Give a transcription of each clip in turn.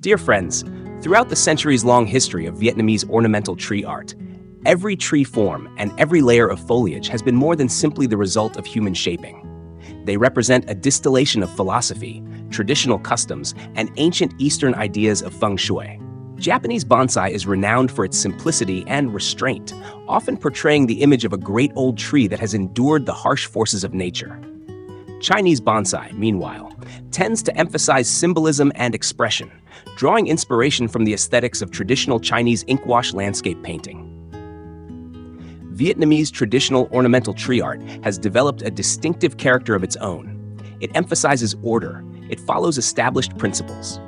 Dear friends, throughout the centuries-long history of Vietnamese ornamental tree art, every tree form and every layer of foliage has been more than simply the result of human shaping. They represent a distillation of philosophy, traditional customs, and ancient Eastern ideas of feng shui. Japanese bonsai is renowned for its simplicity and restraint, often portraying the image of a great old tree that has endured the harsh forces of nature. Chinese bonsai, meanwhile, tends to emphasize symbolism and expression, drawing inspiration from the aesthetics of traditional Chinese inkwash landscape painting. Vietnamese traditional ornamental tree art has developed a distinctive character of its own. It emphasizes order, it follows established principles,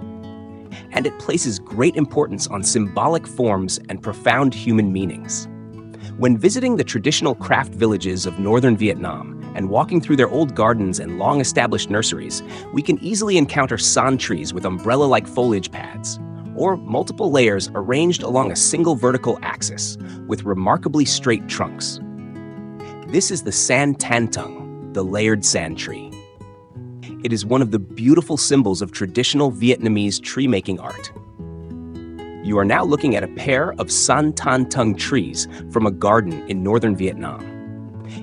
and it places great importance on symbolic forms and profound human meanings. When visiting the traditional craft villages of northern Vietnam and walking through their old gardens and long-established nurseries, we can easily encounter san trees with umbrella-like foliage pads, or multiple layers arranged along a single vertical axis, with remarkably straight trunks. This is the Sanh Tán Tầng, the Layered Sanh Tree. It is one of the beautiful symbols of traditional Vietnamese tree-making art. You are now looking at a pair of Sanh Tán Tầng trees from a garden in northern Vietnam.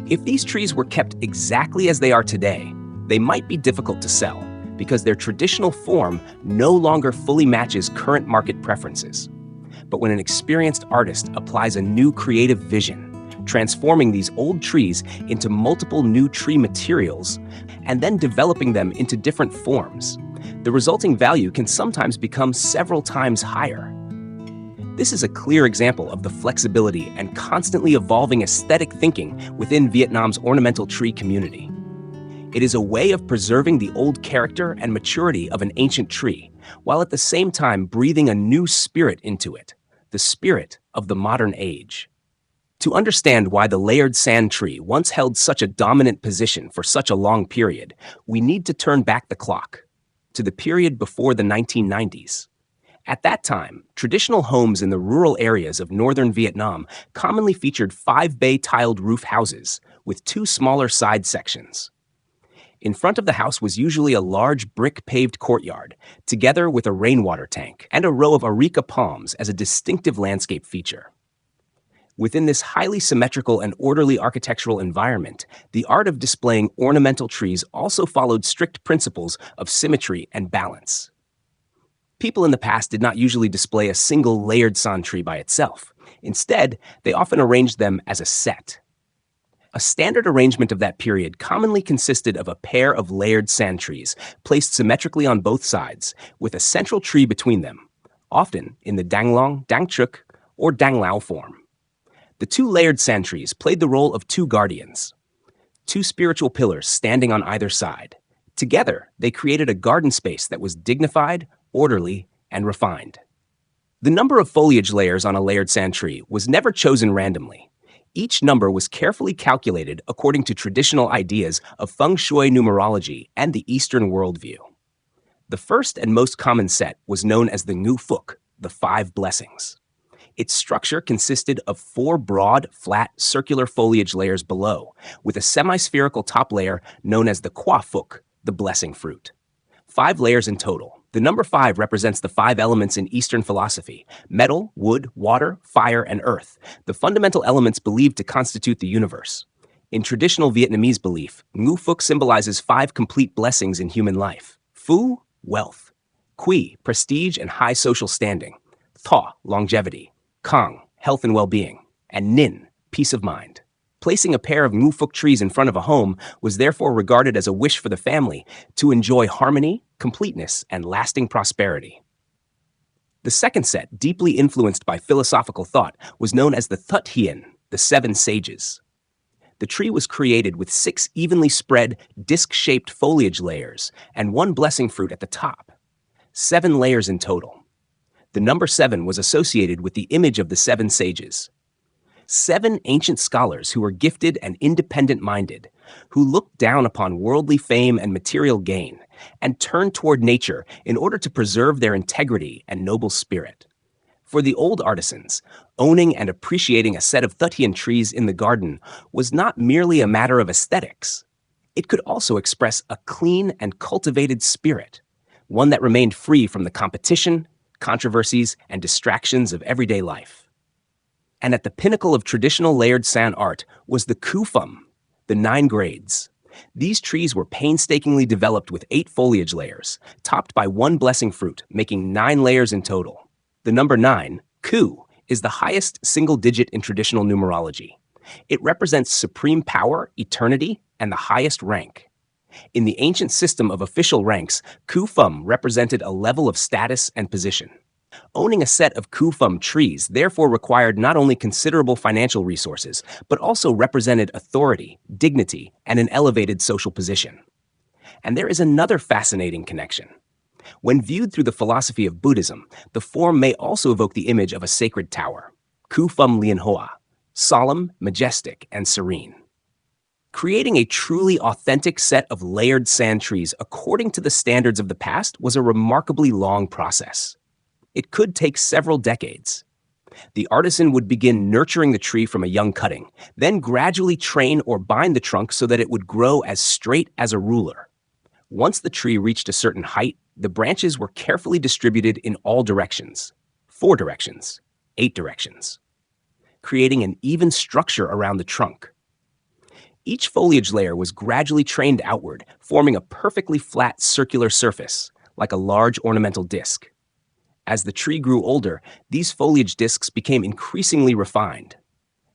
If these trees were kept exactly as they are today, they might be difficult to sell because their traditional form no longer fully matches current market preferences. But when an experienced artist applies a new creative vision, transforming these old trees into multiple new tree materials and then developing them into different forms, the resulting value can sometimes become several times higher. This is a clear example of the flexibility and constantly evolving aesthetic thinking within Vietnam's ornamental tree community. It is a way of preserving the old character and maturity of an ancient tree, while at the same time breathing a new spirit into it, the spirit of the modern age. To understand why the Layered Sanh Tree once held such a dominant position for such a long period, we need to turn back the clock to the period before the 1990s. At that time, traditional homes in the rural areas of northern Vietnam commonly featured 5-bay tiled roof houses with 2 smaller side sections. In front of the house was usually a large brick-paved courtyard, together with a rainwater tank and a row of areca palms as a distinctive landscape feature. Within this highly symmetrical and orderly architectural environment, the art of displaying ornamental trees also followed strict principles of symmetry and balance. People in the past did not usually display a single layered san tree by itself. Instead, they often arranged them as a set. A standard arrangement of that period commonly consisted of a pair of layered san trees placed symmetrically on both sides, with a central tree between them, often in the Dang Long, Dang Truk, or Dang Lao form. The 2 layered san trees played the role of 2 guardians, 2 spiritual pillars standing on either side. Together, they created a garden space that was dignified, orderly, and refined. The number of foliage layers on a layered san tree was never chosen randomly. Each number was carefully calculated according to traditional ideas of feng shui numerology and the Eastern worldview. The first and most common set was known as the Ngu Phúc, the 5 blessings. Its structure consisted of 4 broad, flat, circular foliage layers below, with a semi-spherical top layer known as the Qua Phúc, the blessing fruit. 5 layers in total. The number 5 represents the 5 elements in Eastern philosophy: metal, wood, water, fire, and earth, the fundamental elements believed to constitute the universe. In traditional Vietnamese belief, Ngu Phúc symbolizes 5 complete blessings in human life: Phu, wealth; Quy, prestige and high social standing; Tho, longevity; Cang, health and well-being; and Ninh, peace of mind. Placing a pair of Ngu Phúc trees in front of a home was therefore regarded as a wish for the family to enjoy harmony, completeness, and lasting prosperity. The second set, deeply influenced by philosophical thought, was known as the Thut Hien, the 7 sages. The tree was created with 6 evenly spread, disc-shaped foliage layers and 1 blessing fruit at the top. 7 layers in total. The number 7 was associated with the image of the 7 sages. 7 ancient scholars who were gifted and independent-minded, who looked down upon worldly fame and material gain, and turned toward nature in order to preserve their integrity and noble spirit. For the old artisans, owning and appreciating a set of Thut Hien trees in the garden was not merely a matter of aesthetics. It could also express a clean and cultivated spirit, one that remained free from the competition, controversies, and distractions of everyday life. And at the pinnacle of traditional layered Sanh art was the Khu Phum, the 9 grades. These trees were painstakingly developed with 8 foliage layers, topped by 1 blessing fruit, making 9 layers in total. The number 9, Khu, is the highest single digit in traditional numerology. It represents supreme power, eternity, and the highest rank. In the ancient system of official ranks, Khu Phum represented a level of status and position. Owning a set of Khu Phum trees therefore required not only considerable financial resources, but also represented authority, dignity, and an elevated social position. And there is another fascinating connection. When viewed through the philosophy of Buddhism, the form may also evoke the image of a sacred tower, Khu Phum Lien Hoa, solemn, majestic, and serene. Creating a truly authentic set of layered sand trees according to the standards of the past was a remarkably long process. It could take several decades. The artisan would begin nurturing the tree from a young cutting, then gradually train or bind the trunk so that it would grow as straight as a ruler. Once the tree reached a certain height, the branches were carefully distributed in all directions, 4 directions, 8 directions, creating an even structure around the trunk. Each foliage layer was gradually trained outward, forming a perfectly flat circular surface, like a large ornamental disc. As the tree grew older, these foliage discs became increasingly refined.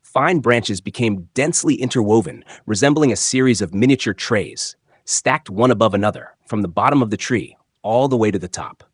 Fine branches became densely interwoven, resembling a series of miniature trays, stacked one above another, from the bottom of the tree all the way to the top.